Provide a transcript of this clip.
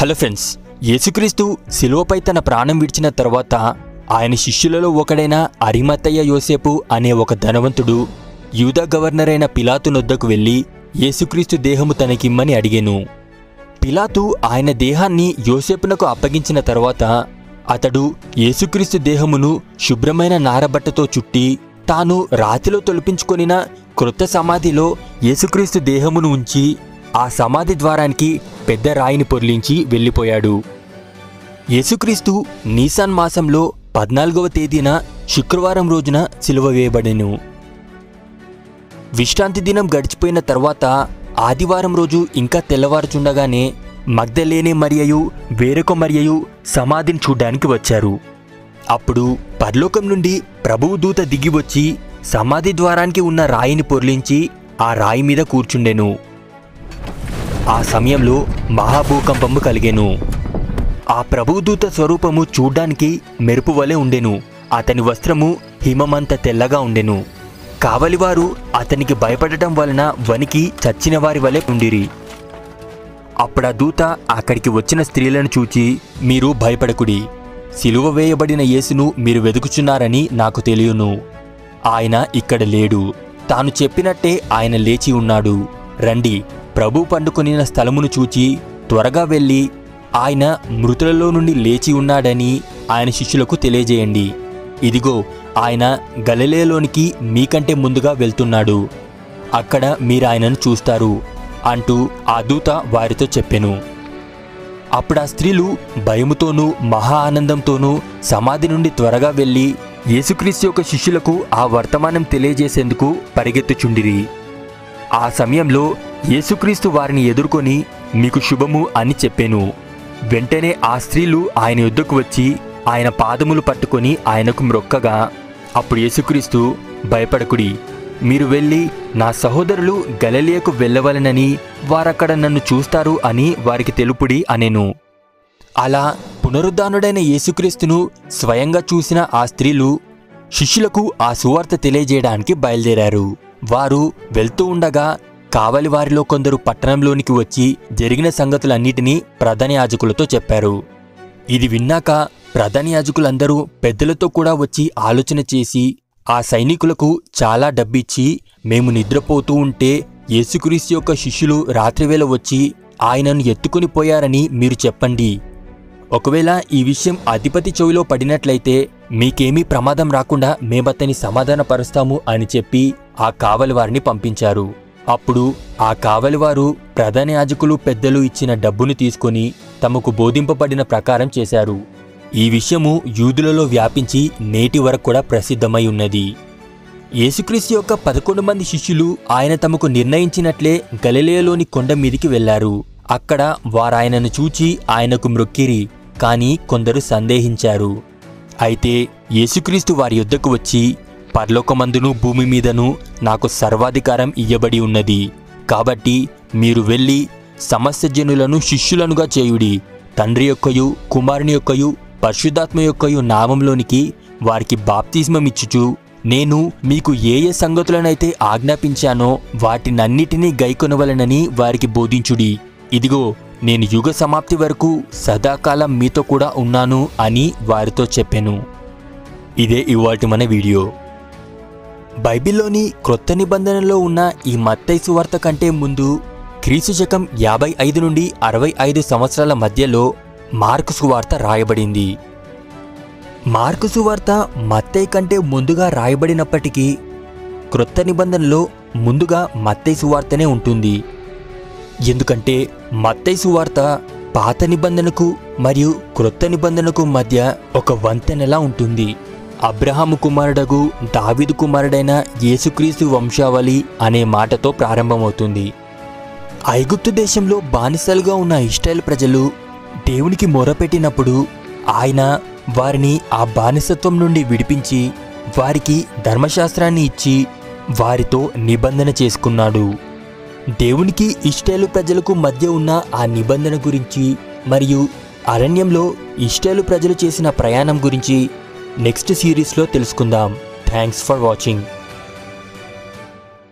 Hello friends, యేసుక్రీస్తు శిలువపై తన ప్రాణం విడిచిన తర్వాత ఆయన శిష్యులలో ఒకడైన అరిమతయ్య యోసేపు అనే ఒక ధనవంతుడు యూదా గవర్నర్ అయిన పిలాతు నొద్దకు వెళ్లి యేసుక్రీస్తు దేహము తనకిమ్మని అడిగెను. పిలాతు ఆయన దేహాన్ని యోసేపునకు అప్పగించిన తర్వాత అతడు యేసుక్రీస్తు దేహమును శుభ్రమైన నారబట్టతో చుట్టి తాను రాతిలో తొలిపించుకొనిన క్రొత్త సమాధిలో యేసుక్రీస్తు దేహమును ఉంచి ఆ సమాధి ద్వారానికి పెద్ద రాయిని పొర్లించి వెళ్ళిపోయాడు. యేసుక్రీస్తు నీసాన్ మాసంలో 14వ తేదీన శుక్రవారం రోజున సిలువ వేయబడెను. విశ్రాంతి దినం గడిచిపోయిన తర్వాత ఆదివారం రోజు ఇంకా తెల్లవారుచుండగానే మగ్దలేనే మరియయు వేరొక మరియయు సమాధిని చూడ్డానికి వచ్చారు. అప్పుడు పరలోకం నుండి ప్రభువు దూత దిగివచ్చి సమాధి ద్వారానికి ఉన్న రాయిని పొర్లించి ఆ రాయి మీద కూర్చుండెను. ఆ సమయంలో మహాభూకంపము కలిగెను. ఆ ప్రభుదూత స్వరూపము చూడ్డానికి మెరుపు వలె ఉండెను. అతని వస్త్రము హిమమంత తెల్లగా ఉండెను. కావలివారు అతనికి భయపడటం వలన వణికి చచ్చిన వారి వలె ఉండిరి. అప్పుడా దూత అక్కడికి వచ్చిన స్త్రీలను చూచి, మీరు భయపడకుడి, సిలువ వేయబడిన యేసును మీరు వెదుకుచున్నారని నాకు తెలియను. ఆయన ఇక్కడ లేడు, తాను చెప్పినట్టే ఆయన లేచి ఉన్నాడు. రండి, ప్రభు పండుకొనిన స్థలమును చూచి త్వరగా వెళ్ళి ఆయన మృతులలో నుండి లేచి ఉన్నాడని ఆయన శిష్యులకు తెలియజేయండి. ఇదిగో, ఆయన గలిలయలోనికి మీకంటే ముందుగా వెళ్తున్నాడు, అక్కడ మీరు ఆయనను చూస్తారు అంటూ ఆ దూత వారితో చెప్పెను. అప్పుడా స్త్రీలు భయముతోనూ మహా ఆనందంతోనూ సమాధి నుండి త్వరగా వెళ్ళి యేసుక్రీస్తు యొక్క శిష్యులకు ఆ వర్తమానం తెలియజేసేందుకు పరిగెత్తుచుండిరి. ఆ సమయంలో యేసుక్రీస్తు వారిని ఎదుర్కొని మీకు శుభము అని చెప్పెను. వెంటనే ఆ స్త్రీలు ఆయన యొద్దకు వచ్చి ఆయన పాదములు పట్టుకొని ఆయనకు మ్రొక్కగా, అప్పుడు యేసుక్రీస్తు, భయపడకుడి, మీరు వెళ్ళి నా సహోదరులు గలిలయకు వెళ్ళవలెనని వారక్కడ నన్ను చూస్తారు అని వారికి తెలుపుడి అనెను. అలా పునరుద్ధానుడైన యేసుక్రీస్తును స్వయంగా చూసిన ఆ స్త్రీలు శిష్యులకు ఆ సువార్త తెలియజేయడానికి బయలుదేరారు. వారు వెళ్తూ ఉండగా కావలి వారిలో కొందరు పట్టణంలోనికి వచ్చి జరిగిన సంగతులన్నిటినీ ప్రధాన యాజకులతో చెప్పారు. ఇది విన్నాక ప్రధాన యాజకులందరూ పెద్దలతో కూడా వచ్చి ఆలోచన చేసి ఆ సైనికులకు చాలా డబ్బిచ్చి, మేము నిద్రపోతూ ఉంటే యేసుక్రీస్తు యొక్క శిష్యులు రాత్రివేళ వచ్చి ఆయనను ఎత్తుకుని పోయారని మీరు చెప్పండి. ఒకవేళ ఈ విషయం అధిపతి చెవిలో పడినట్లయితే మీకేమీ ప్రమాదం రాకుండా మేమతని సమాధానపరుస్తాము అని చెప్పి ఆ కావలి వారిని పంపించారు. అప్పుడు ఆ కావలివారు ప్రధాన యాజకులు పెద్దలు ఇచ్చిన డబ్బును తీసుకొని తమకు బోధింపబడిన ప్రకారం చేశారు. ఈ విషయము యూదులలో వ్యాపించి నేటి వరకు కూడా ప్రసిద్ధమై ఉన్నది. యేసుక్రీస్తు యొక్క 11 మంది శిష్యులు ఆయన తమకు నిర్ణయించినట్లే గలిలయలోని కొండ మీదికి వెళ్లారు. అక్కడ వారాయనను చూచి ఆయనకు మ్రొక్కిరి. కాని కొందరు సందేహించారు. అయితే యేసుక్రీస్తు వారి యొద్దకు వచ్చి, పరలోకమందును భూమి మీదను నాకు సర్వాధికారం ఇయ్యబడి ఉన్నది. కాబట్టి మీరు వెళ్ళి సమస్త జనులను శిష్యులనుగా చేయుడి. తండ్రి యొక్కయు కుమారుని యొక్కయు పరిశుద్ధాత్మ యొక్కయు నామంలోనికి వారికి బాప్తిస్మమిచ్చుచు నేను మీకు ఏ ఏ సంగతులనైతే ఆజ్ఞాపించానో వాటినన్నిటినీ గైకొనవలెనని వారికి బోధించుడి. ఇదిగో, నేను యుగ సమాప్తి వరకు సదాకాలం మీతో కూడా ఉన్నాను అని వారితో చెప్పెను. ఇదే ఇవాల్టి మన వీడియో. బైబిల్లోని క్రొత్త నిబంధనలో ఉన్న ఈ మత్తయి సువార్త కంటే ముందు క్రీస్తు శకం 55 నుండి 65 సంవత్సరాల మధ్యలో మార్కు సువార్త రాయబడింది. మార్కు సువార్త మత్తయి కంటే ముందుగా రాయబడినప్పటికీ క్రొత్త నిబంధనలో ముందుగా మత్తయి సువార్తనే ఉంటుంది. ఎందుకంటే మత్తయి సువార్త పాత నిబంధనకు మరియు క్రొత్త నిబంధనకు మధ్య ఒక వంతెనలా ఉంటుంది. అబ్రహాము కుమారుడగు దావీదు కుమారుడైన యేసుక్రీస్తు వంశావళి అనే మాటతో ప్రారంభమవుతుంది. ఐగుప్తు దేశంలో బానిసలుగా ఉన్న ఇశ్రాయేలు ప్రజలు దేవునికి మొరపెట్టినప్పుడు ఆయన వారిని ఆ బానిసత్వం నుండి విడిపించి వారికి ధర్మశాస్త్రాన్ని ఇచ్చి వారితో నిబంధన చేసుకున్నాడు. దేవునికి ఇశ్రాయేలు ప్రజలకు మధ్య ఉన్న ఆ నిబంధన గురించి మరియు అరణ్యంలో ఇశ్రాయేలు ప్రజలు చేసిన ప్రయాణం గురించి నెక్స్ట్ సిరీస్లో తెలుసుకుందాం. Thanks for watching.